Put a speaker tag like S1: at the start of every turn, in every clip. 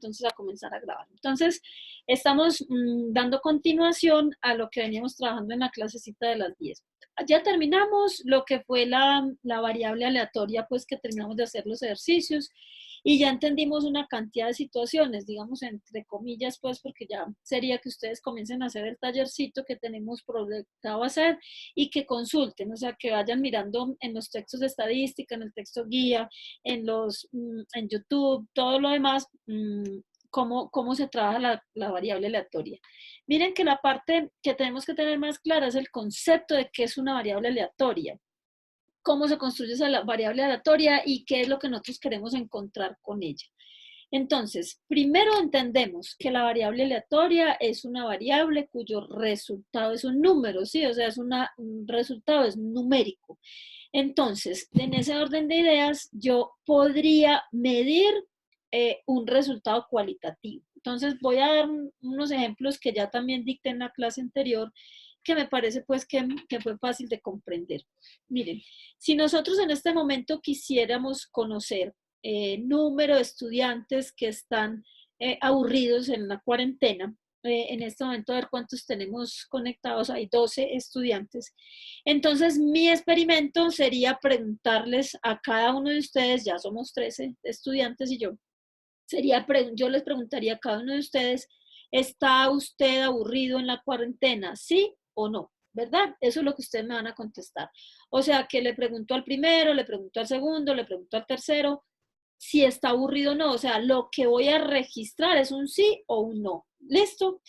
S1: entonces a comenzar a grabar. Entonces, estamos dando continuación a lo que veníamos trabajando en la clasecita de las 10. Ya terminamos lo que fue la variable aleatoria, pues que terminamos de hacer los ejercicios y ya entendimos una cantidad de situaciones, digamos entre comillas, pues porque ya sería que ustedes comiencen a hacer el tallercito que tenemos proyectado hacer y que consulten, o sea, que vayan mirando en los textos de estadística, en el texto guía, en YouTube, todo lo demás, cómo se trabaja la variable aleatoria. Miren que la parte que tenemos que tener más clara es el concepto de qué es una variable aleatoria, cómo se construye esa variable aleatoria y qué es lo que nosotros queremos encontrar con ella. Entonces, primero entendemos que la variable aleatoria es una variable cuyo resultado es un número, ¿sí? O sea, un resultado es numérico. Entonces, en ese orden de ideas, yo podría medir un resultado cualitativo. Entonces, voy a dar unos ejemplos que ya también dicté en la clase anterior, que me parece pues que fue fácil de comprender. Miren, si nosotros en este momento quisiéramos conocer número de estudiantes que están aburridos en la cuarentena, en este momento a ver cuántos tenemos conectados, hay 12 estudiantes. Entonces mi experimento sería preguntarles a cada uno de ustedes, ya somos 13 estudiantes y yo les preguntaría a cada uno de ustedes, ¿está usted aburrido en la cuarentena? ¿Sí o no? ¿Verdad? Eso es lo que ustedes me van a contestar. O sea, que le pregunto al primero, le pregunto al segundo, le pregunto al tercero, si está aburrido o no. O sea, lo que voy a registrar es un sí o un no. ¿Listo?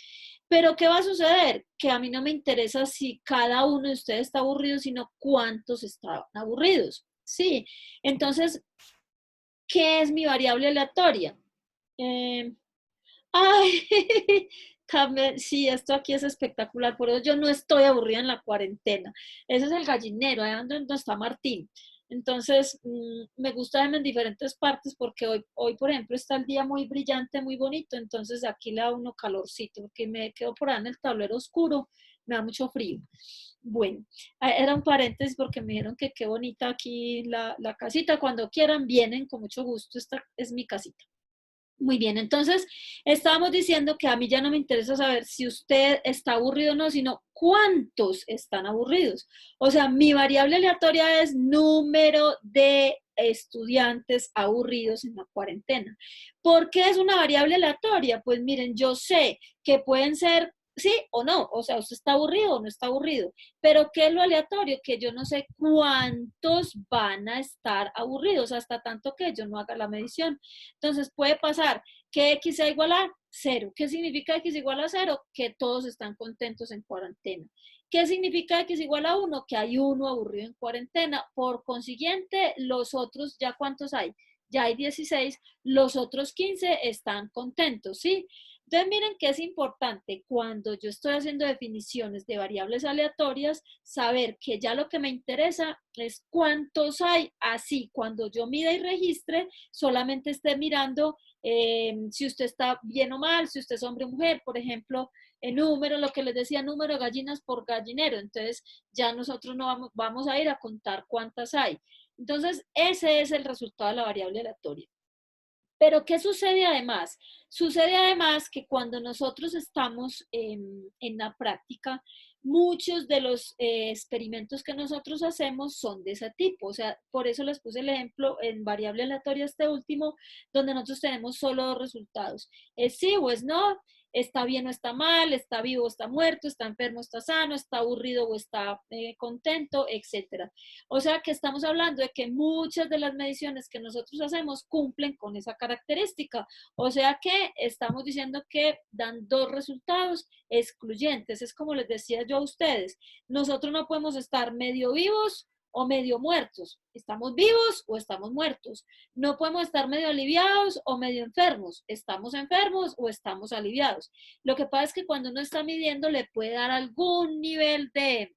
S1: Pero ¿qué va a suceder? Que a mí no me interesa si cada uno de ustedes está aburrido, sino cuántos están aburridos. Sí. Entonces, ¿qué es mi variable aleatoria? Eh, ay, también, sí, esto aquí es espectacular, por eso yo no estoy aburrida en la cuarentena. Ese es el gallinero, ahí donde está Martín. Entonces, me gusta verme en diferentes partes porque hoy, por ejemplo, está el día muy brillante, muy bonito, entonces aquí le da uno calorcito, porque me quedo por ahí en el tablero oscuro, me da mucho frío. Bueno, era un paréntesis porque me dijeron que qué bonita aquí la casita, cuando quieran vienen con mucho gusto, esta es mi casita. Muy bien, entonces estábamos diciendo que a mí ya no me interesa saber si usted está aburrido o no, sino cuántos están aburridos. O sea, mi variable aleatoria es número de estudiantes aburridos en la cuarentena. ¿Por qué es una variable aleatoria? Pues miren, yo sé que pueden ser sí o no, o sea, usted está aburrido o no está aburrido, pero ¿qué es lo aleatorio? Que yo no sé cuántos van a estar aburridos hasta tanto que yo no haga la medición. Entonces puede pasar que X sea igual a 0. ¿Qué significa X igual a 0? Que todos están contentos en cuarentena. ¿Qué significa X igual a 1? Que hay uno aburrido en cuarentena. Por consiguiente, los otros, ¿ya cuántos hay? Ya hay 16, los otros 15 están contentos, ¿sí? Entonces miren que es importante cuando yo estoy haciendo definiciones de variables aleatorias, saber que ya lo que me interesa es cuántos hay, así cuando yo mida y registre, solamente esté mirando si usted está bien o mal, si usted es hombre o mujer, por ejemplo, el número, lo que les decía, número de gallinas por gallinero, entonces ya nosotros no vamos a ir a contar cuántas hay. Entonces, ese es el resultado de la variable aleatoria. Pero, ¿qué sucede además? Sucede además que cuando nosotros estamos en la práctica, muchos de los experimentos que nosotros hacemos son de ese tipo. O sea, por eso les puse el ejemplo en variable aleatoria este último, donde nosotros tenemos solo dos resultados. Es sí o es no, está bien o está mal, está vivo o está muerto, está enfermo o está sano, está aburrido o está contento, etcétera. O sea que estamos hablando de que muchas de las mediciones que nosotros hacemos cumplen con esa característica. O sea que estamos diciendo que dan dos resultados excluyentes. Es como les decía yo a ustedes, nosotros no podemos estar medio vivos o medio muertos. Estamos vivos o estamos muertos. No podemos estar medio aliviados o medio enfermos. Estamos enfermos o estamos aliviados. Lo que pasa es que cuando uno está midiendo le puede dar algún nivel de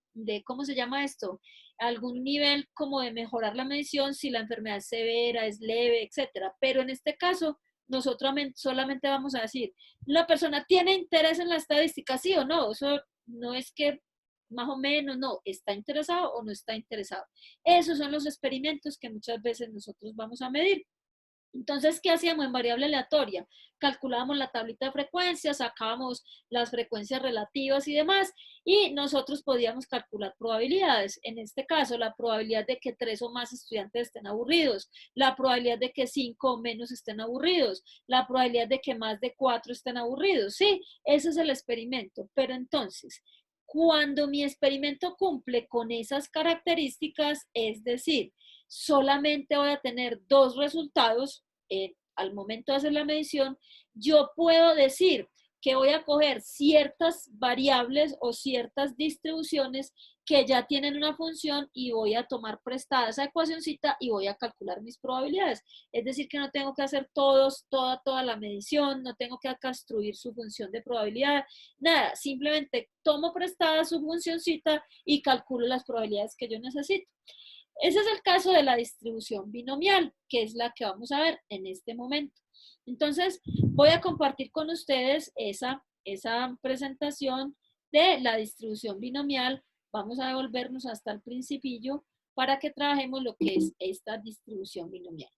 S1: ¿cómo se llama esto? Algún nivel como de mejorar la medición si la enfermedad es severa, es leve, etcétera. Pero en este caso, nosotros solamente vamos a decir, ¿la persona tiene interés en la estadística, sí o no? Eso no es que más o menos, no, está interesado o no está interesado. Esos son los experimentos que muchas veces nosotros vamos a medir. Entonces, ¿qué hacíamos en variable aleatoria? Calculábamos la tablita de frecuencias, sacábamos las frecuencias relativas y demás, y nosotros podíamos calcular probabilidades. En este caso, la probabilidad de que 3 o más estudiantes estén aburridos, la probabilidad de que 5 o menos estén aburridos, la probabilidad de que más de 4 estén aburridos. Sí, ese es el experimento. Pero entonces, cuando mi experimento cumple con esas características, es decir, solamente voy a tener 2 resultados al momento de hacer la medición, yo puedo decir que voy a coger ciertas variables o ciertas distribuciones que ya tienen una función y voy a tomar prestada esa ecuacióncita y voy a calcular mis probabilidades. Es decir, que no tengo que hacer toda la medición, no tengo que construir su función de probabilidad, nada, simplemente tomo prestada su funcióncita y calculo las probabilidades que yo necesito. Ese es el caso de la distribución binomial, que es la que vamos a ver en este momento. Entonces, voy a compartir con ustedes esa presentación de la distribución binomial. Vamos a devolvernos hasta el principillo para que trabajemos lo que es esta distribución binomial.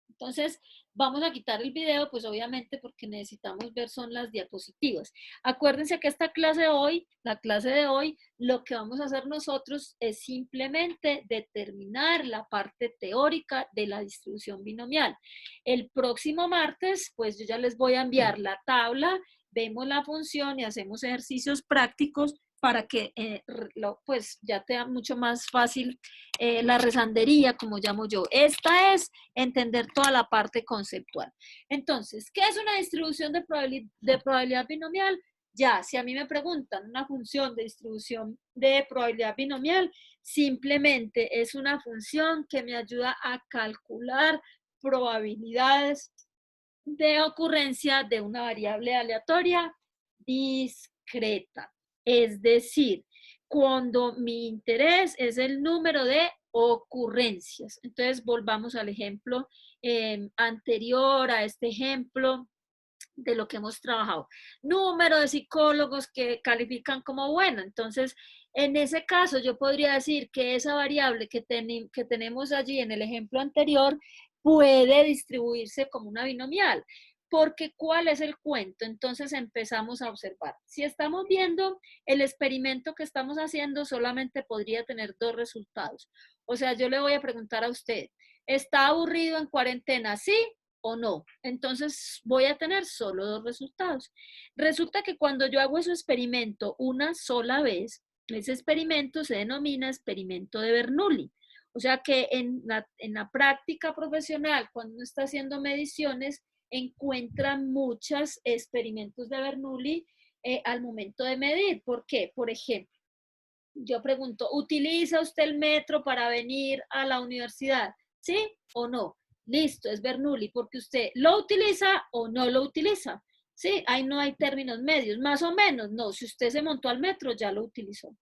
S1: Entonces, vamos a quitar el video, pues obviamente porque necesitamos ver son las diapositivas. Acuérdense que esta clase de hoy, la clase de hoy, lo que vamos a hacer nosotros es simplemente determinar la parte teórica de la distribución binomial. El próximo martes, pues yo ya les voy a enviar la tabla, vemos la función y hacemos ejercicios prácticos para que pues ya te da mucho más fácil la rezandería, como llamo yo. Esta es entender toda la parte conceptual. Entonces, ¿qué es una distribución de probabilidad binomial? Ya, si a mí me preguntan una función de distribución de probabilidad binomial, simplemente es una función que me ayuda a calcular probabilidades de ocurrencia de una variable aleatoria discreta. Es decir, cuando mi interés es el número de ocurrencias. Entonces, volvamos al ejemplo anterior a este ejemplo de lo que hemos trabajado. Número de psicólogos que califican como buena. Entonces, en ese caso, yo podría decir que esa variable que tenemos allí en el ejemplo anterior puede distribuirse como una binomial. Porque ¿cuál es el cuento? Entonces empezamos a observar. Si estamos viendo el experimento que estamos haciendo, solamente podría tener 2 resultados. O sea, yo le voy a preguntar a usted, ¿está aburrido en cuarentena? ¿Sí o no? Entonces voy a tener solo 2 resultados. Resulta que cuando yo hago ese experimento una sola vez, ese experimento se denomina experimento de Bernoulli. O sea que en la práctica profesional, cuando uno está haciendo mediciones, encuentran muchos experimentos de Bernoulli al momento de medir. ¿Por qué? Por ejemplo, yo pregunto, ¿utiliza usted el metro para venir a la universidad? ¿Sí o no? Listo, es Bernoulli, porque usted lo utiliza o no lo utiliza. Sí, ahí no hay términos medios, más o menos, no, si usted se montó al metro, ya lo utilizó.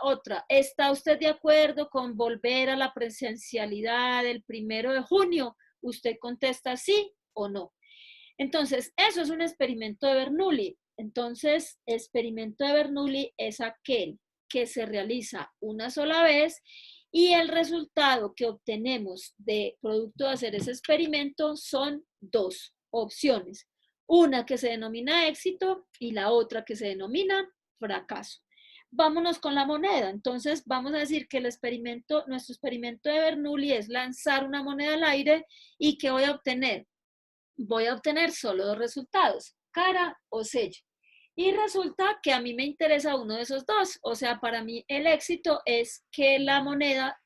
S1: Otra, ¿está usted de acuerdo con volver a la presencialidad el 1 de junio? Usted contesta sí o no. Entonces, eso es un experimento de Bernoulli. Entonces, experimento de Bernoulli es aquel que se realiza una sola vez y el resultado que obtenemos de producto de hacer ese experimento son 2 opciones. Una que se denomina éxito y la otra que se denomina fracaso. Vámonos con la moneda. Entonces, vamos a decir que nuestro experimento de Bernoulli es lanzar una moneda al aire y ¿qué voy a obtener? Voy a obtener solo 2 resultados, cara o sello. Y resulta que a mí me interesa uno de esos 2. O sea, para mí el éxito es que la moneda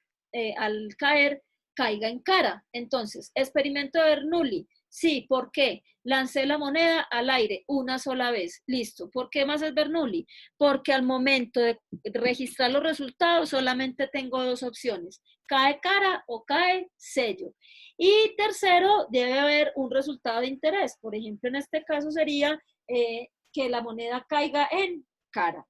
S1: al caer caiga en cara. Entonces, experimento de Bernoulli. Sí, ¿por qué? Lancé la moneda al aire una sola vez. Listo. ¿Por qué más es Bernoulli? Porque al momento de registrar los resultados solamente tengo 2 opciones. Cae cara o cae sello. Y tercero, debe haber un resultado de interés. Por ejemplo, en este caso sería que la moneda caiga en cara.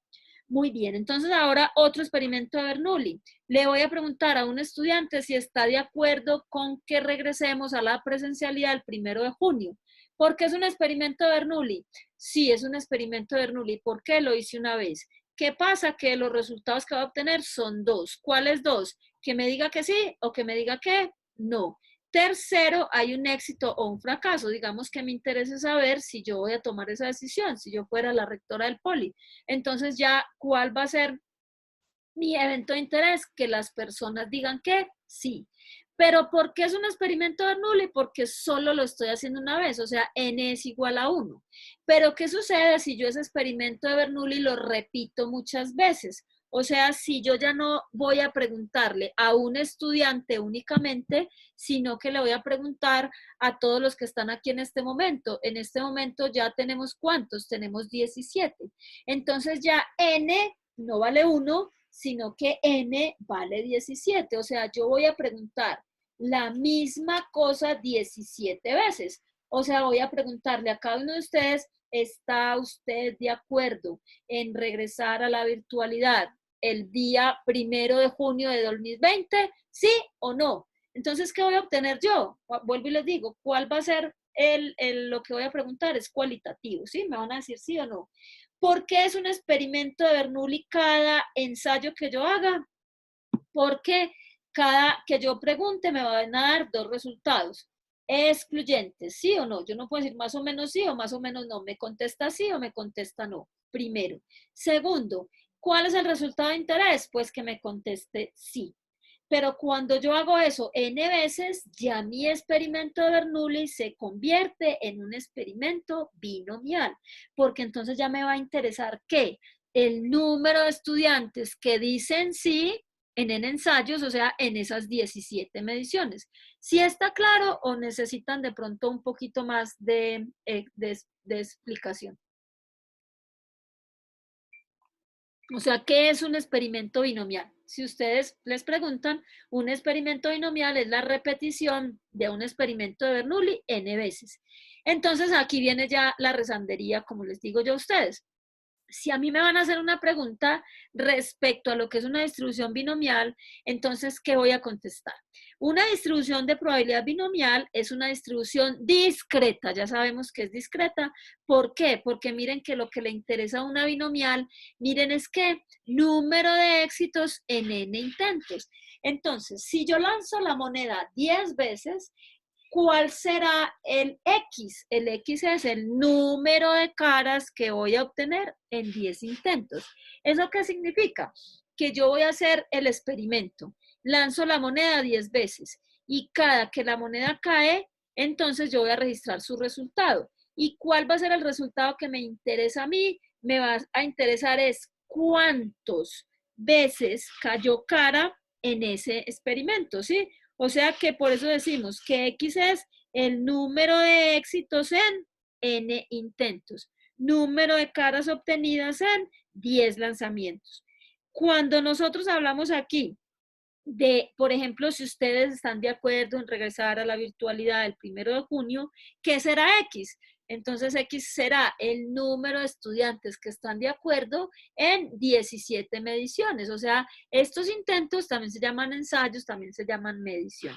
S1: Muy bien, entonces ahora otro experimento de Bernoulli. Le voy a preguntar a un estudiante si está de acuerdo con que regresemos a la presencialidad el 1 de junio. ¿Por qué es un experimento de Bernoulli? Sí, es un experimento de Bernoulli. ¿Por qué? Lo hice una vez. ¿Qué pasa? Que los resultados que va a obtener son 2. ¿Cuáles 2? Que me diga que sí o que me diga que No. Tercero, hay un éxito o un fracaso. Digamos que me interesa saber si yo voy a tomar esa decisión, si yo fuera la rectora del poli. Entonces ya, ¿cuál va a ser mi evento de interés? Que las personas digan que sí. Pero ¿por qué es un experimento de Bernoulli? Porque solo lo estoy haciendo una vez, o sea, n es igual a 1. Pero ¿qué sucede si yo ese experimento de Bernoulli lo repito muchas veces? O sea, si yo ya no voy a preguntarle a un estudiante únicamente, sino que le voy a preguntar a todos los que están aquí en este momento. En este momento ya tenemos ¿cuántos? Tenemos 17. Entonces ya n no vale 1, sino que n vale 17. O sea, yo voy a preguntar la misma cosa 17 veces. O sea, voy a preguntarle a cada uno de ustedes, ¿está usted de acuerdo en regresar a la virtualidad el día 1 de junio de 2020? ¿Sí o no? Entonces, ¿qué voy a obtener yo? Vuelvo y les digo, ¿cuál va a ser lo que voy a preguntar? Es cualitativo, ¿sí? Me van a decir sí o no. ¿Por qué es un experimento de Bernoulli cada ensayo que yo haga? Porque cada que yo pregunte me van a dar dos resultados excluyentes, sí o no. Yo no puedo decir más o menos sí o más o menos no. Me contesta sí o me contesta no. Primero. Segundo, ¿cuál es el resultado de interés? Pues que me conteste sí. Pero cuando yo hago eso n veces, ya mi experimento de Bernoulli se convierte en un experimento binomial, porque entonces ya me va a interesar que el número de estudiantes que dicen sí en ensayos, o sea, en esas 17 mediciones. Si está claro o necesitan de pronto un poquito más de explicación. O sea, ¿qué es un experimento binomial? Si ustedes les preguntan, un experimento binomial es la repetición de un experimento de Bernoulli n veces. Entonces, aquí viene ya la rezandería, como les digo yo a ustedes. Si a mí me van a hacer una pregunta respecto a lo que es una distribución binomial, entonces, ¿qué voy a contestar? Una distribución de probabilidad binomial es una distribución discreta. Ya sabemos que es discreta. ¿Por qué? Porque miren que lo que le interesa a una binomial, miren es que número de éxitos en n intentos. Entonces, si yo lanzo la moneda 10 veces, ¿cuál será el X? El X es el número de caras que voy a obtener en 10 intentos. ¿Eso qué significa? Que yo voy a hacer el experimento. Lanzo la moneda 10 veces y cada que la moneda cae, entonces yo voy a registrar su resultado. ¿Y cuál va a ser el resultado que me interesa a mí? Me va a interesar es cuántos veces cayó cara en ese experimento, ¿sí? O sea que por eso decimos que X es el número de éxitos en n intentos, número de caras obtenidas en 10 lanzamientos. Cuando nosotros hablamos aquí de, por ejemplo, si ustedes están de acuerdo en regresar a la virtualidad el 1 de junio, ¿qué será X? Entonces X será el número de estudiantes que están de acuerdo en 17 mediciones. O sea, estos intentos también se llaman ensayos, también se llaman medición.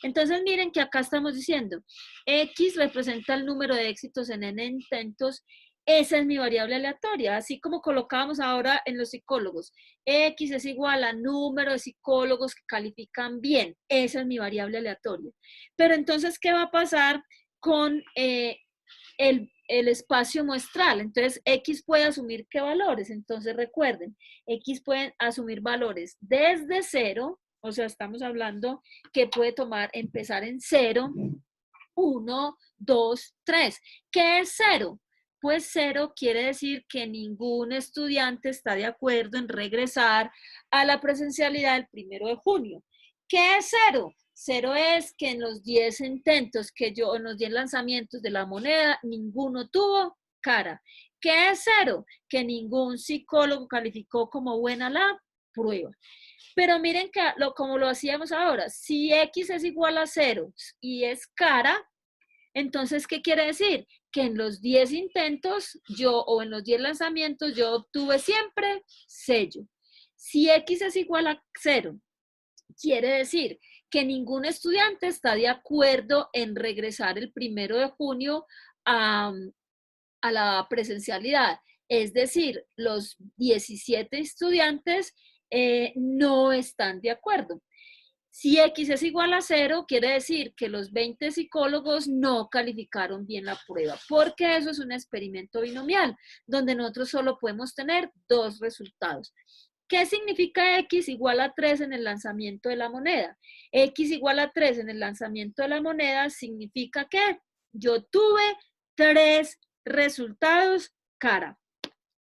S1: Entonces miren que acá estamos diciendo, X representa el número de éxitos en n intentos. Esa es mi variable aleatoria, así como colocábamos ahora en los psicólogos. X es igual a número de psicólogos que califican bien. Esa es mi variable aleatoria. Pero entonces, ¿qué va a pasar con el espacio muestral? Entonces, X puede asumir qué valores. Entonces, recuerden, X puede asumir valores desde 0, o sea, estamos hablando que puede empezar en 0, 1, 2, 3. ¿Qué es 0? Pues 0 quiere decir que ningún estudiante está de acuerdo en regresar a la presencialidad el 1 de junio. ¿Qué es 0? 0 es que en los 10 intentos en los 10 lanzamientos de la moneda, ninguno tuvo cara. ¿Qué es 0? Que ningún psicólogo calificó como buena la prueba. Pero miren que como lo hacíamos ahora, si X es igual a 0 y es cara, entonces, ¿qué quiere decir? Que en los 10 intentos o en los 10 lanzamientos yo obtuve siempre sello. Si X es igual a 0, quiere decir que ningún estudiante está de acuerdo en regresar el 1 de junio a la presencialidad. Es decir, los 17 estudiantes no están de acuerdo. Si X es igual a 0, quiere decir que los 20 psicólogos no calificaron bien la prueba, porque eso es un experimento binomial, donde nosotros solo podemos tener dos resultados. ¿Qué significa X igual a 3 en el lanzamiento de la moneda? X igual a 3 en el lanzamiento de la moneda significa que yo tuve 3 resultados cara.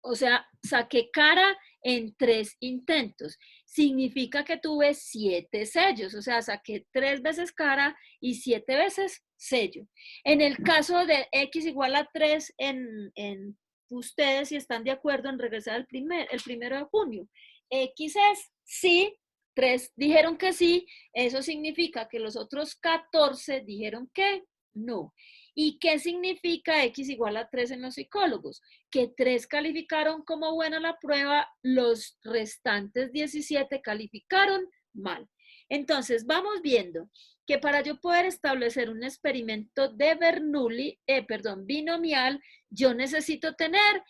S1: O sea, saqué cara en 3 intentos. Significa que tuve 7 sellos, o sea, saqué 3 veces cara y 7 veces sello. En el caso de X igual a 3, en ustedes si están de acuerdo en regresar el 1 de junio. X es sí, 3 dijeron que sí, eso significa que los otros 14 dijeron que no. ¿Y qué significa X igual a 3 en los psicólogos? Que 3 calificaron como buena la prueba, los restantes 17 calificaron mal. Entonces, vamos viendo que para yo poder establecer un experimento de Bernoulli, binomial, yo necesito tener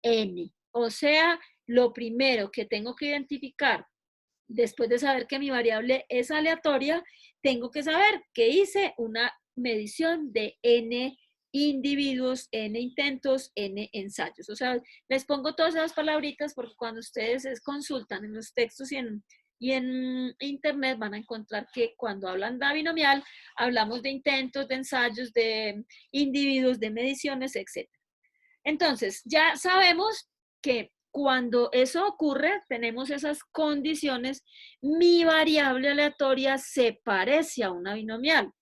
S1: n. O sea, lo primero que tengo que identificar, después de saber que mi variable es aleatoria, tengo que saber que hice una medición de n individuos, n intentos, n ensayos. O sea, les pongo todas esas palabritas porque cuando ustedes consultan en los textos y en internet van a encontrar que cuando hablan de binomial, hablamos de intentos, de ensayos, de individuos, de mediciones, etc. Entonces, ya sabemos que cuando eso ocurre, tenemos esas condiciones, mi variable aleatoria se parece a una binomial.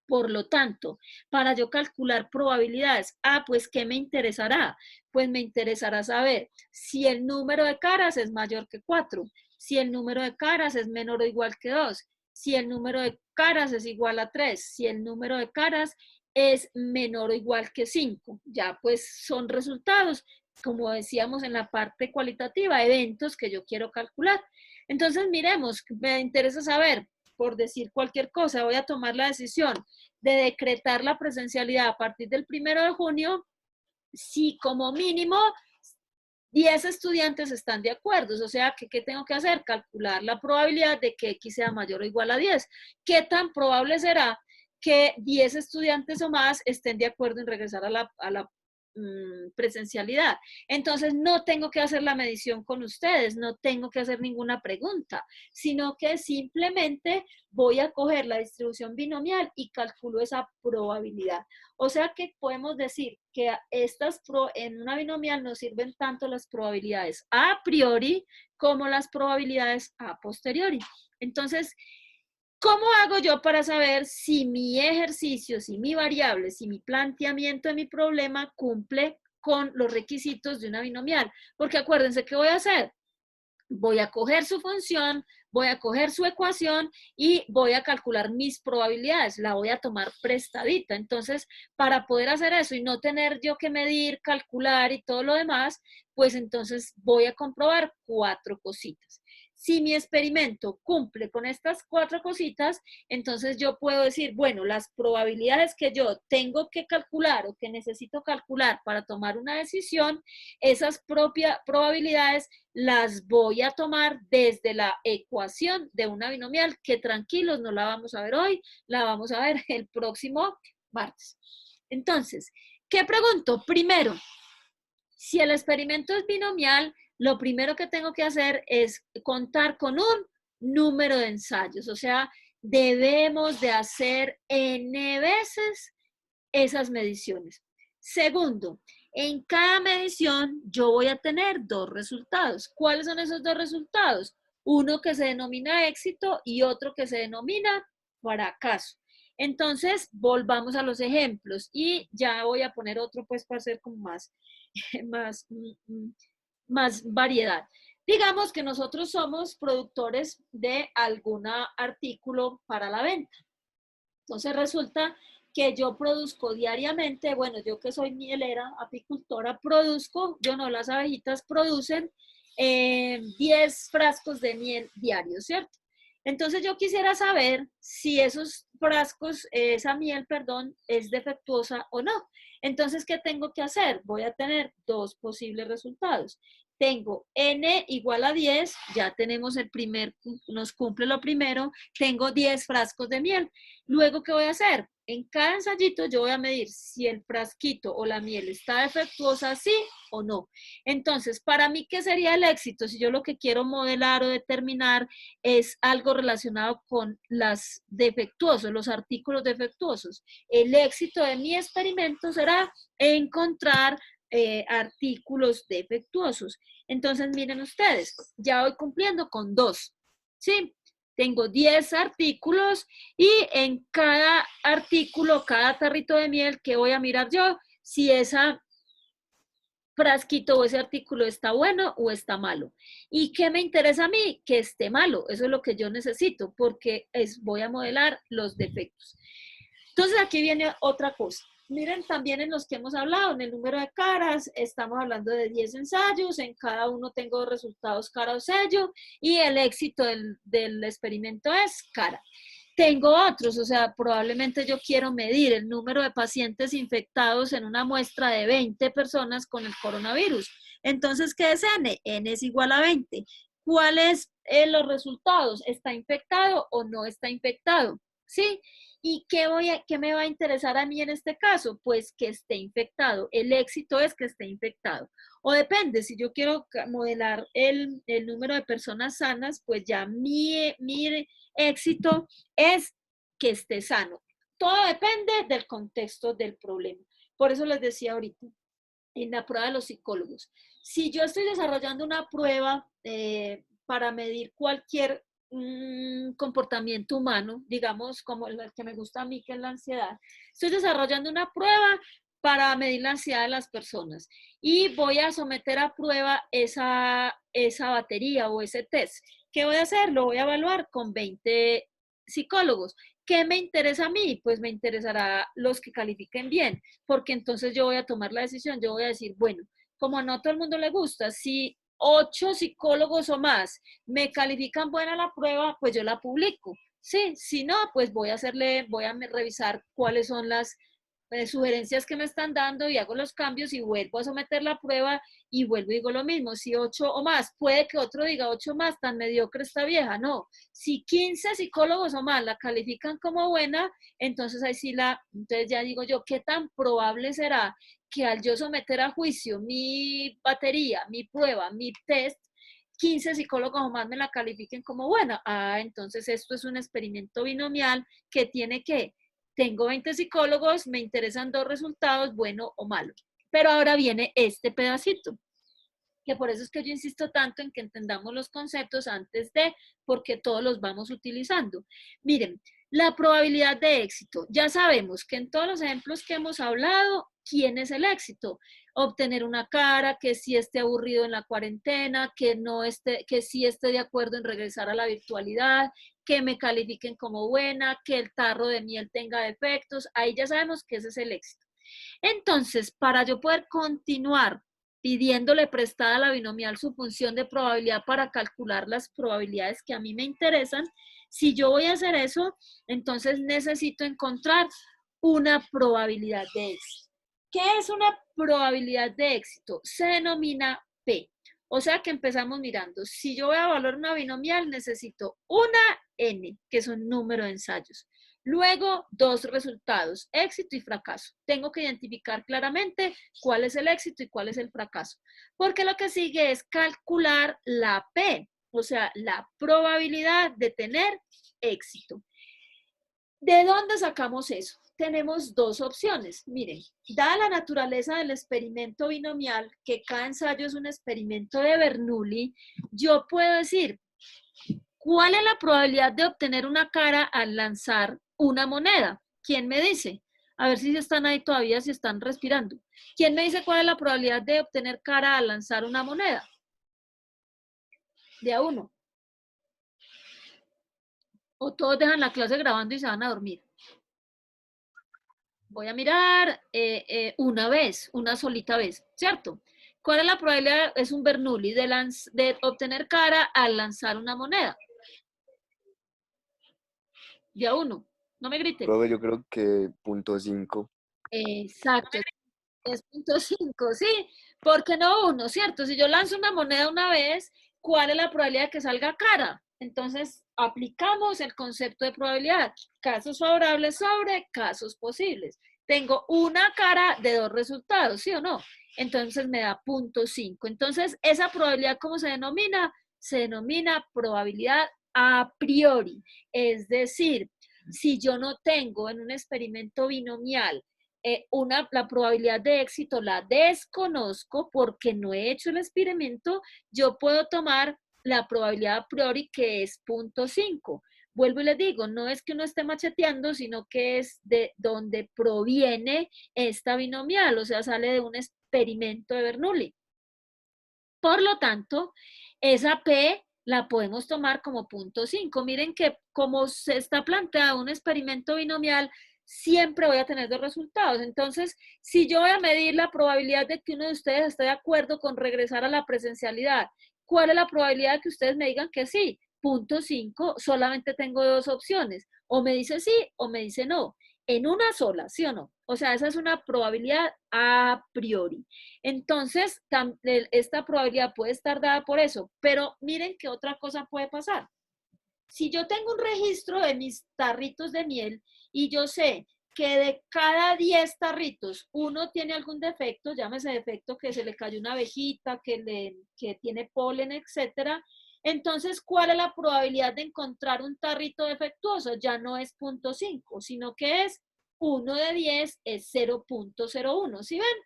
S1: Por lo tanto, para yo calcular probabilidades, pues ¿qué me interesará? Pues me interesará saber si el número de caras es mayor que 4, si el número de caras es menor o igual que 2, si el número de caras es igual a 3, si el número de caras es menor o igual que 5. Ya pues son resultados, como decíamos en la parte cualitativa, eventos que yo quiero calcular. Entonces miremos, me interesa saber, por decir cualquier cosa, voy a tomar la decisión de decretar la presencialidad a partir del 1 de junio, si como mínimo 10 estudiantes están de acuerdo. O sea, ¿qué tengo que hacer? Calcular la probabilidad de que X sea mayor o igual a 10. ¿Qué tan probable será que 10 estudiantes o más estén de acuerdo en regresar a la presencialidad? Entonces no tengo que hacer la medición con ustedes, no tengo que hacer ninguna pregunta, sino que simplemente voy a coger la distribución binomial y calculo esa probabilidad. O sea que podemos decir que en una binomial nos sirven tanto las probabilidades a priori como las probabilidades a posteriori. Entonces, ¿cómo hago yo para saber si mi ejercicio, si mi variable, si mi planteamiento de mi problema cumple con los requisitos de una binomial? Porque acuérdense, ¿qué voy a hacer? Voy a coger su función, voy a coger su ecuación y voy a calcular mis probabilidades, la voy a tomar prestadita. Entonces, para poder hacer eso y no tener yo que medir, calcular y todo lo demás, pues entonces voy a comprobar 4 cositas. Si mi experimento cumple con estas 4 cositas, entonces yo puedo decir, bueno, las probabilidades que yo tengo que calcular o que necesito calcular para tomar una decisión, esas propias probabilidades las voy a tomar desde la ecuación de una binomial, que tranquilos, no la vamos a ver hoy, la vamos a ver el próximo martes. Entonces, ¿qué pregunto? Primero, si el experimento es binomial, lo primero que tengo que hacer es contar con un número de ensayos, o sea, debemos de hacer n veces esas mediciones. Segundo, en cada medición yo voy a tener 2 resultados. ¿Cuáles son esos 2 resultados? Uno que se denomina éxito y otro que se denomina fracaso. Entonces, volvamos a los ejemplos y ya voy a poner otro pues para hacer como más, más variedad. Digamos que nosotros somos productores de algún artículo para la venta. Entonces resulta que yo produzco diariamente, bueno, yo que soy mielera, apicultora, produzco, yo no, las abejitas producen 10 frascos de miel diarios, ¿cierto? Entonces yo quisiera saber si esos frascos, esa miel, perdón, es defectuosa o no. Entonces, ¿qué tengo que hacer? Voy a tener 2 posibles resultados. tengo n igual a 10, ya tenemos el primer, nos cumple lo primero, tengo 10 frascos de miel. Luego, ¿qué voy a hacer? En cada ensayito yo voy a medir si el frasquito o la miel está defectuosa, sí o no. Entonces, para mí, ¿qué sería el éxito? Si yo lo que quiero modelar o determinar es algo relacionado con las defectuosos, los artículos defectuosos. El éxito de mi experimento será encontrar artículos defectuosos. Entonces, miren ustedes, ya voy cumpliendo con 2, ¿sí? Tengo 10 artículos y en cada artículo, cada tarrito de miel, ¿qué voy a mirar yo? Si esa frasquito o ese artículo está bueno o está malo. ¿Y qué me interesa a mí? Que esté malo. Eso es lo que yo necesito porque voy a modelar los defectos. Entonces aquí viene otra cosa. Miren también en los que hemos hablado, en el número de caras, estamos hablando de 10 ensayos, en cada uno tengo resultados cara o sello y el éxito del experimento es cara. Tengo otros, o sea, probablemente yo quiero medir el número de pacientes infectados en una muestra de 20 personas con el coronavirus. Entonces, ¿qué es N? N es igual a 20. ¿Cuáles los resultados? ¿Está infectado o no está infectado? ¿Sí? ¿Y qué me va a interesar a mí en este caso? Pues que esté infectado. El éxito es que esté infectado. O depende, si yo quiero modelar el número de personas sanas, pues ya mi éxito es que esté sano. Todo depende del contexto del problema. Por eso les decía ahorita, en la prueba de los psicólogos, si yo estoy desarrollando una prueba para medir cualquier comportamiento humano, digamos como el que me gusta a mí, que es la ansiedad, estoy desarrollando una prueba para medir la ansiedad de las personas y voy a someter a prueba esa batería o ese test. ¿Qué voy a hacer? Lo voy a evaluar con 20 psicólogos. ¿Qué me interesa a mí? Pues me interesará los que califiquen bien, porque entonces yo voy a tomar la decisión, yo voy a decir, bueno, como a no todo el mundo le gusta, si 8 psicólogos o más me califican buena la prueba, pues yo la publico. Sí, si no, pues voy a revisar cuáles son las sugerencias que me están dando y hago los cambios y vuelvo a someter la prueba y vuelvo y digo lo mismo, si 8 o más, puede que otro diga 8 más, tan mediocre esta vieja, no. Si 15 psicólogos o más la califican como buena, entonces ahí sí entonces ya digo yo, ¿qué tan probable será que al yo someter a juicio mi batería, mi prueba, mi test, 15 psicólogos o más me la califiquen como buena? Ah, entonces esto es un experimento binomial que tiene que tengo 20 psicólogos, me interesan 2 resultados, bueno o malo. Pero ahora viene este pedacito, que por eso es que yo insisto tanto en que entendamos los conceptos antes de, porque todos los vamos utilizando. Miren, la probabilidad de éxito. Ya sabemos que en todos los ejemplos que hemos hablado, ¿quién es el éxito? Obtener una cara, que sí esté aburrido en la cuarentena, que no esté, que sí esté de acuerdo en regresar a la virtualidad, que me califiquen como buena, que el tarro de miel tenga defectos. Ahí ya sabemos que ese es el éxito. Entonces, para yo poder continuar pidiéndole prestada a la binomial su función de probabilidad para calcular las probabilidades que a mí me interesan, si yo voy a hacer eso, entonces necesito encontrar una probabilidad de éxito. ¿Qué es una probabilidad de éxito? Se denomina P. O sea que empezamos mirando, si yo voy a evaluar una binomial, necesito una N, que es un número de ensayos. Luego, 2 resultados, éxito y fracaso. Tengo que identificar claramente cuál es el éxito y cuál es el fracaso. Porque lo que sigue es calcular la P, o sea, la probabilidad de tener éxito. ¿De dónde sacamos eso? Tenemos 2 opciones. Miren, dada la naturaleza del experimento binomial, que cada ensayo es un experimento de Bernoulli, yo puedo decir, ¿cuál es la probabilidad de obtener una cara al lanzar una moneda? ¿Quién me dice? A ver si están ahí todavía, si están respirando. ¿Quién me dice cuál es la probabilidad de obtener cara al lanzar una moneda? De a uno. O todos dejan la clase grabando y se van a dormir. Voy a mirar una vez, una solita vez, ¿cierto? ¿Cuál es la probabilidad? Es un Bernoulli de obtener cara al lanzar una moneda. De a uno. No me griten.
S2: Profe, yo creo que .5.
S1: Exacto. Es 0.5, sí, porque no uno, ¿cierto? Si yo lanzo una moneda una vez, ¿cuál es la probabilidad de que salga cara? Entonces, aplicamos el concepto de probabilidad. Casos favorables sobre casos posibles. Tengo una cara de dos resultados, ¿sí o no? Entonces me da 0.5. Entonces, esa probabilidad, ¿cómo se denomina? Se denomina probabilidad a priori. Es decir, si yo no tengo en un experimento binomial la probabilidad de éxito la desconozco porque no he hecho el experimento, yo puedo tomar la probabilidad a priori que es 0.5. Vuelvo y les digo, no es que uno esté macheteando, sino que es de donde proviene esta binomial, o sea, sale de un experimento de Bernoulli. Por lo tanto, esa P la podemos tomar como 0.5. Miren que como se está planteado un experimento binomial, siempre voy a tener dos resultados. Entonces, si yo voy a medir la probabilidad de que uno de ustedes esté de acuerdo con regresar a la presencialidad, ¿cuál es la probabilidad de que ustedes me digan que sí? 0.5, solamente tengo dos opciones. O me dice sí o me dice no. En una sola, ¿sí o no? O sea, esa es una probabilidad a priori. Entonces, esta probabilidad puede estar dada por eso, pero miren que otra cosa puede pasar. Si yo tengo un registro de mis tarritos de miel y yo sé que de cada 10 tarritos uno tiene algún defecto, llámese defecto que se le cayó una abejita, que tiene polen, etcétera, entonces, ¿cuál es la probabilidad de encontrar un tarrito defectuoso? Ya no es 0.5, sino que es 1 de 10 es 0.01. ¿Sí ven?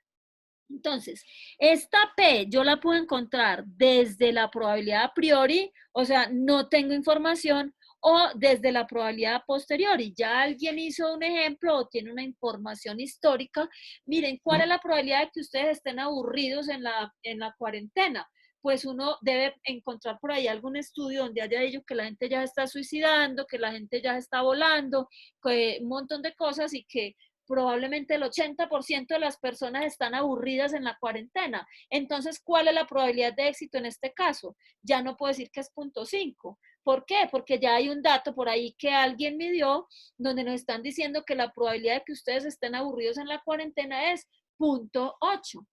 S1: Entonces, esta P yo la puedo encontrar desde la probabilidad a priori, o sea, no tengo información, o desde la probabilidad a posteriori. Ya alguien hizo un ejemplo o tiene una información histórica. Miren, ¿cuál es la probabilidad de que ustedes estén aburridos en la cuarentena? Pues uno debe encontrar por ahí algún estudio donde haya dicho que la gente ya está suicidando, que la gente ya está volando, que un montón de cosas y que probablemente el 80% de las personas están aburridas en la cuarentena. Entonces, ¿cuál es la probabilidad de éxito en este caso? Ya no puedo decir que es 0.5. ¿Por qué? Porque ya hay un dato por ahí que alguien midió donde nos están diciendo que la probabilidad de que ustedes estén aburridos en la cuarentena es 0.8.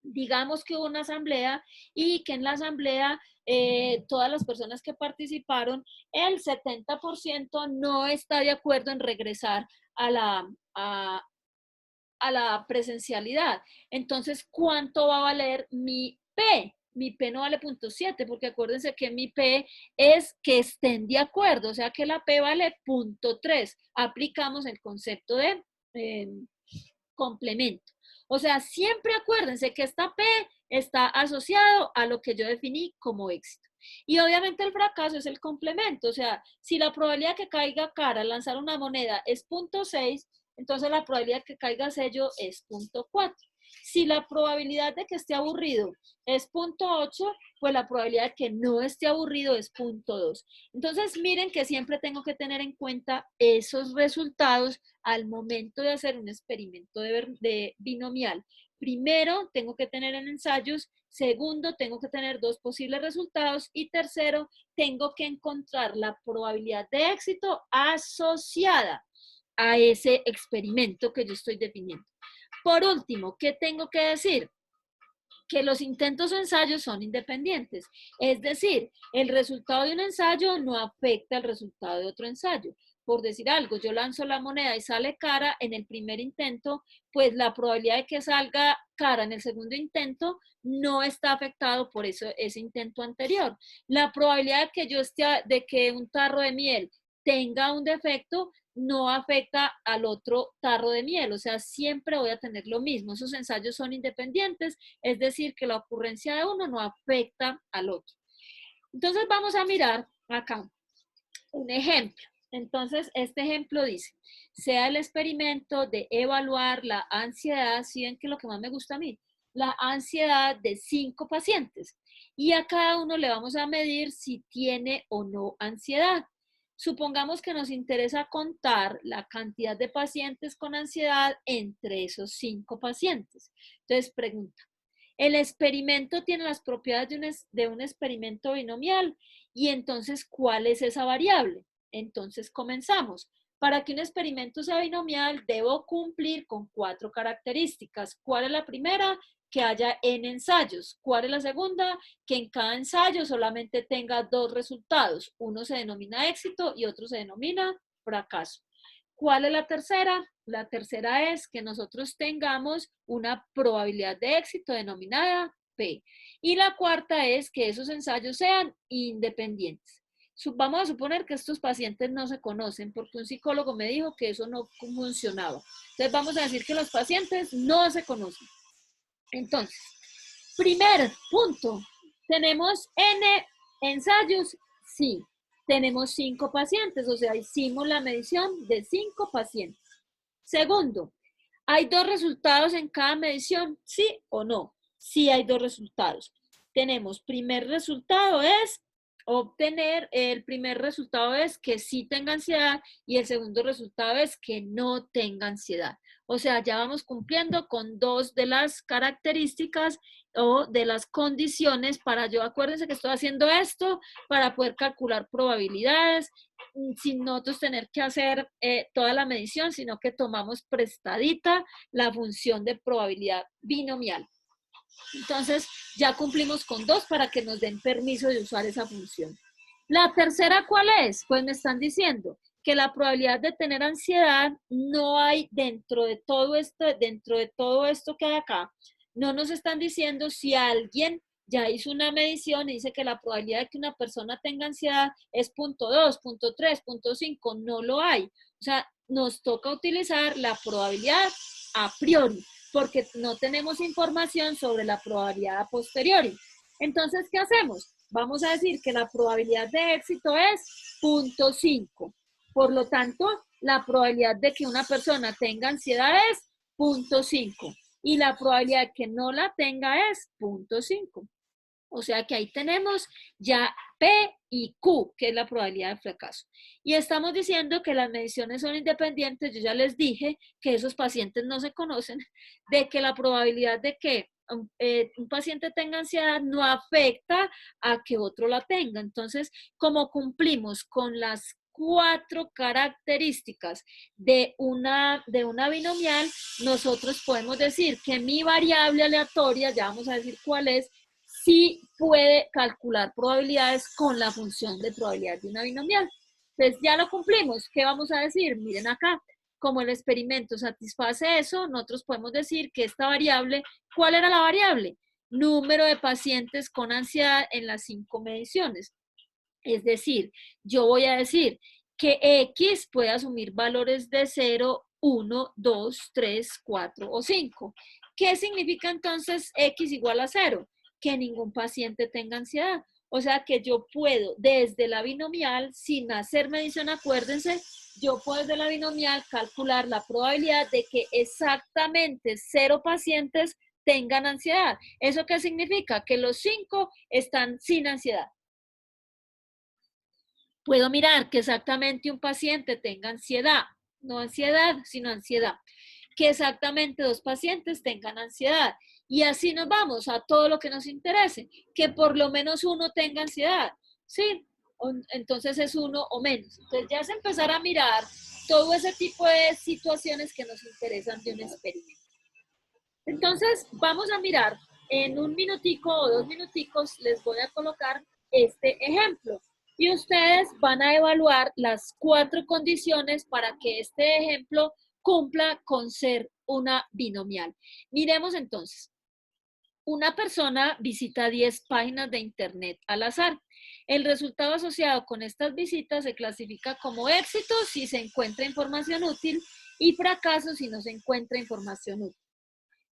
S1: Digamos que hubo una asamblea y que en la asamblea todas las personas que participaron, el 70% no está de acuerdo en regresar a a, a la presencialidad. Entonces, ¿cuánto va a valer mi P? Mi P no vale 0.7 porque acuérdense que mi P es que estén de acuerdo, o sea que la P vale 0.3. Aplicamos el concepto de eh, complemento. O sea, siempre acuérdense que esta P está asociado a lo que yo definí como éxito. Y obviamente el fracaso es el complemento. O sea, si la probabilidad que caiga cara al lanzar una moneda es 0.6, entonces la probabilidad que caiga sello es 0.4. Si la probabilidad de que esté aburrido es 0.8, pues la probabilidad de que no esté aburrido es 0.2. Entonces, miren que siempre tengo que tener en cuenta esos resultados al momento de hacer un experimento de binomial. Primero, tengo que tener en ensayos. Segundo, tengo que tener dos posibles resultados. Y tercero, tengo que encontrar la probabilidad de éxito asociada a ese experimento que yo estoy definiendo. Por último, ¿qué tengo que decir? Que los intentos o ensayos son independientes. Es decir, el resultado de un ensayo no afecta el resultado de otro ensayo. Por decir algo, yo lanzo la moneda y sale cara en el primer intento, pues la probabilidad de que salga cara en el segundo intento no está afectado por eso, ese intento anterior. La probabilidad de que de que un tarro de miel tenga un defecto no afecta al otro tarro de miel, o sea, siempre voy a tener lo mismo. Esos ensayos son independientes, es decir, que la ocurrencia de uno no afecta al otro. Entonces vamos a mirar acá un ejemplo. Entonces, este ejemplo dice, sea el experimento de evaluar la ansiedad, si ven que es lo que más me gusta a mí, la ansiedad de 5 pacientes. Y a cada uno le vamos a medir si tiene o no ansiedad. Supongamos que nos interesa contar la cantidad de pacientes con ansiedad entre esos 5 pacientes. Entonces, pregunta, ¿el experimento tiene las propiedades de un experimento binomial? Y entonces, ¿cuál es esa variable? Entonces, comenzamos. Para que un experimento sea binomial, debo cumplir con 4 características. ¿Cuál es la primera? Que haya n ensayos. ¿Cuál es la segunda? Que en cada ensayo solamente tenga 2 resultados. Uno se denomina éxito y otro se denomina fracaso. ¿Cuál es la tercera? La tercera es que nosotros tengamos una probabilidad de éxito denominada P. Y la cuarta es que esos ensayos sean independientes. Vamos a suponer que estos pacientes no se conocen porque un psicólogo me dijo que eso no funcionaba. Entonces vamos a decir que los pacientes no se conocen. Entonces, primer punto, ¿tenemos N ensayos? Sí. Tenemos 5 pacientes, o sea, hicimos la medición de 5 pacientes. Segundo, ¿hay 2 resultados en cada medición? ¿Sí o no? Sí hay 2 resultados. Tenemos, primer resultado es obtener, el primer resultado es que sí tenga ansiedad y el segundo resultado es que no tenga ansiedad. O sea, ya vamos cumpliendo con 2 de las características o de las condiciones para yo, acuérdense que estoy haciendo esto para poder calcular probabilidades, sin nosotros tener que hacer toda la medición, sino que tomamos prestadita la función de probabilidad binomial. Entonces, ya cumplimos con 2 para que nos den permiso de usar esa función. La tercera, ¿cuál es? Pues me están diciendo que la probabilidad de tener ansiedad no hay dentro de todo esto que hay acá. No nos están diciendo si alguien ya hizo una medición y dice que la probabilidad de que una persona tenga ansiedad es 0.2, 0.3, 0.5. No lo hay. O sea, nos toca utilizar la probabilidad a priori porque no tenemos información sobre la probabilidad a posteriori. Entonces, ¿qué hacemos? Vamos a decir que la probabilidad de éxito es 0.5. Por lo tanto, la probabilidad de que una persona tenga ansiedad es 0.5 y la probabilidad de que no la tenga es 0.5. O sea que ahí tenemos ya P y Q, que es la probabilidad de fracaso. Y estamos diciendo que las mediciones son independientes. Yo ya les dije que esos pacientes no se conocen, de que la probabilidad de que un paciente tenga ansiedad no afecta a que otro la tenga. Entonces, como cumplimos con las 4 características de una binomial, nosotros podemos decir que mi variable aleatoria, ya vamos a decir cuál es, sí puede calcular probabilidades con la función de probabilidad de una binomial. Entonces ya lo cumplimos. ¿Qué vamos a decir? Miren acá, como el experimento satisface eso, nosotros podemos decir que esta variable, ¿cuál era la variable? Número de pacientes con ansiedad en las 5 mediciones. Es decir, yo voy a decir que X puede asumir valores de 0, 1, 2, 3, 4 o 5. ¿Qué significa entonces X igual a 0? Que ningún paciente tenga ansiedad. O sea que yo puedo desde la binomial, sin hacer medición, acuérdense, yo puedo desde la binomial calcular la probabilidad de que exactamente 0 pacientes tengan ansiedad. ¿Eso qué significa? Que los 5 están sin ansiedad. Puedo mirar que exactamente un paciente tenga ansiedad, no ansiedad, sino ansiedad. Que exactamente 2 pacientes tengan ansiedad. Y así nos vamos a todo lo que nos interese. Que por lo menos uno tenga ansiedad. ¿Sí? Entonces es uno o menos. Entonces ya es empezar a mirar todo ese tipo de situaciones que nos interesan de un experimento. Entonces vamos a mirar en un minutico o 2 minuticos, les voy a colocar este ejemplo. Y ustedes van a evaluar las 4 condiciones para que este ejemplo cumpla con ser una binomial. Miremos entonces. Una persona visita 10 páginas de internet al azar. El resultado asociado con estas visitas se clasifica como éxito si se encuentra información útil y fracaso si no se encuentra información útil.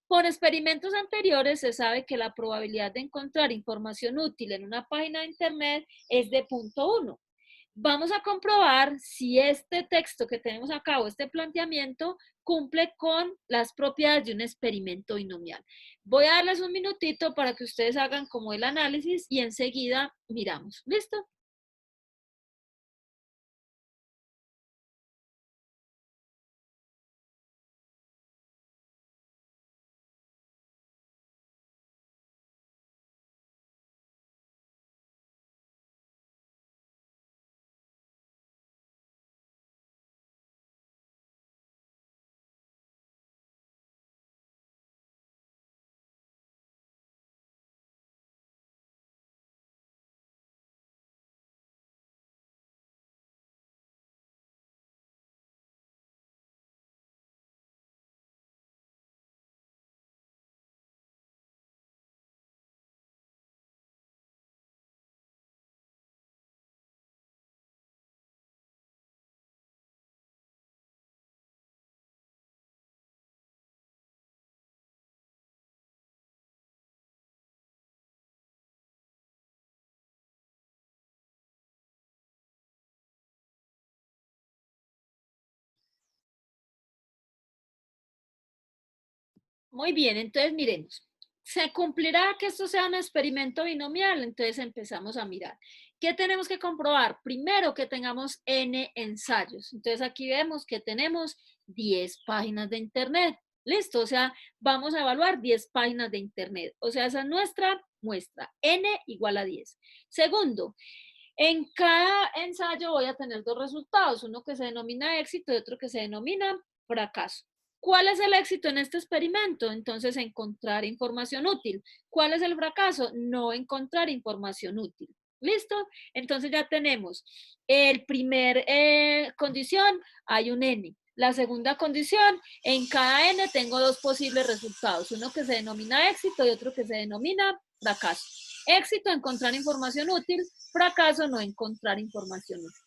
S1: Por experimentos anteriores se sabe que la probabilidad de encontrar información útil en una página de internet es de 0.1. Vamos a comprobar si este texto que tenemos acá o este planteamiento cumple con las propiedades de un experimento binomial. Voy a darles un minutito para que ustedes hagan como el análisis y enseguida miramos. ¿Listo? Muy bien, entonces miremos. ¿Se cumplirá que esto sea un experimento binomial? Entonces empezamos a mirar. ¿Qué tenemos que comprobar? Primero que tengamos n ensayos. Entonces aquí vemos que tenemos 10 páginas de internet. Listo, o sea, vamos a evaluar 10 páginas de internet. O sea, esa es nuestra muestra. N igual a 10. Segundo, en cada ensayo voy a tener dos resultados, uno que se denomina éxito y otro que se denomina fracaso. ¿Cuál es el éxito en este experimento? Entonces, encontrar información útil. ¿Cuál es el fracaso? No encontrar información útil. ¿Listo? Entonces ya tenemos el primer condición, hay un N. La segunda condición, en cada N tengo dos posibles resultados, uno que se denomina éxito y otro que se denomina fracaso. Éxito, encontrar información útil. Fracaso, no encontrar información útil.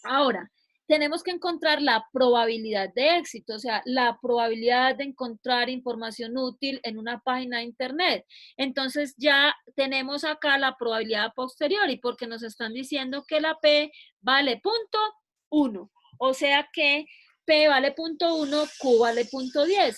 S1: Ahora, tenemos que encontrar la probabilidad de éxito, o sea, la probabilidad de encontrar información útil en una página de internet. Entonces ya tenemos acá la probabilidad posterior y porque nos están diciendo que la P vale 0.1, o sea que P vale 0.1, Q vale 0.10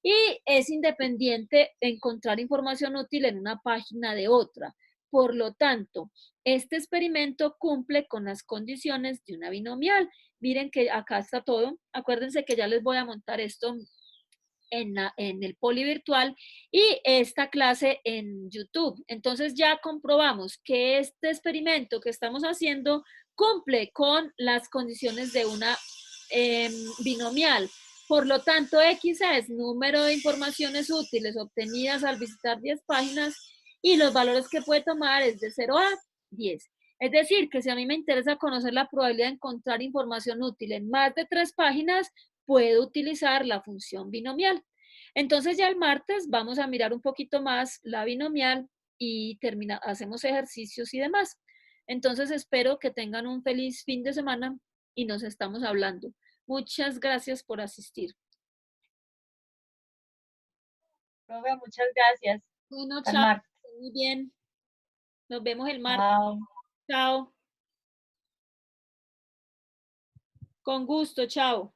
S1: y es independiente encontrar información útil en una página de otra. Por lo tanto, este experimento cumple con las condiciones de una binomial. Miren que acá está todo. Acuérdense que ya les voy a montar esto en el poli virtual y esta clase en YouTube. Entonces ya comprobamos que este experimento que estamos haciendo cumple con las condiciones de una binomial. Por lo tanto, X es número de informaciones útiles obtenidas al visitar 10 páginas y los valores que puede tomar es de 0 a 10. Es decir, que si a mí me interesa conocer la probabilidad de encontrar información útil en más de 3 páginas, puedo utilizar la función binomial. Entonces ya el martes vamos a mirar un poquito más la binomial y hacemos ejercicios y demás. Entonces espero que tengan un feliz fin de semana y nos estamos hablando. Muchas gracias por asistir.
S2: Profe, muchas gracias.
S1: Bueno,
S2: Hasta el
S1: chao.
S2: martes.
S1: Muy bien. Nos vemos el martes.
S2: Chao.
S1: Chao. Con gusto. Chao.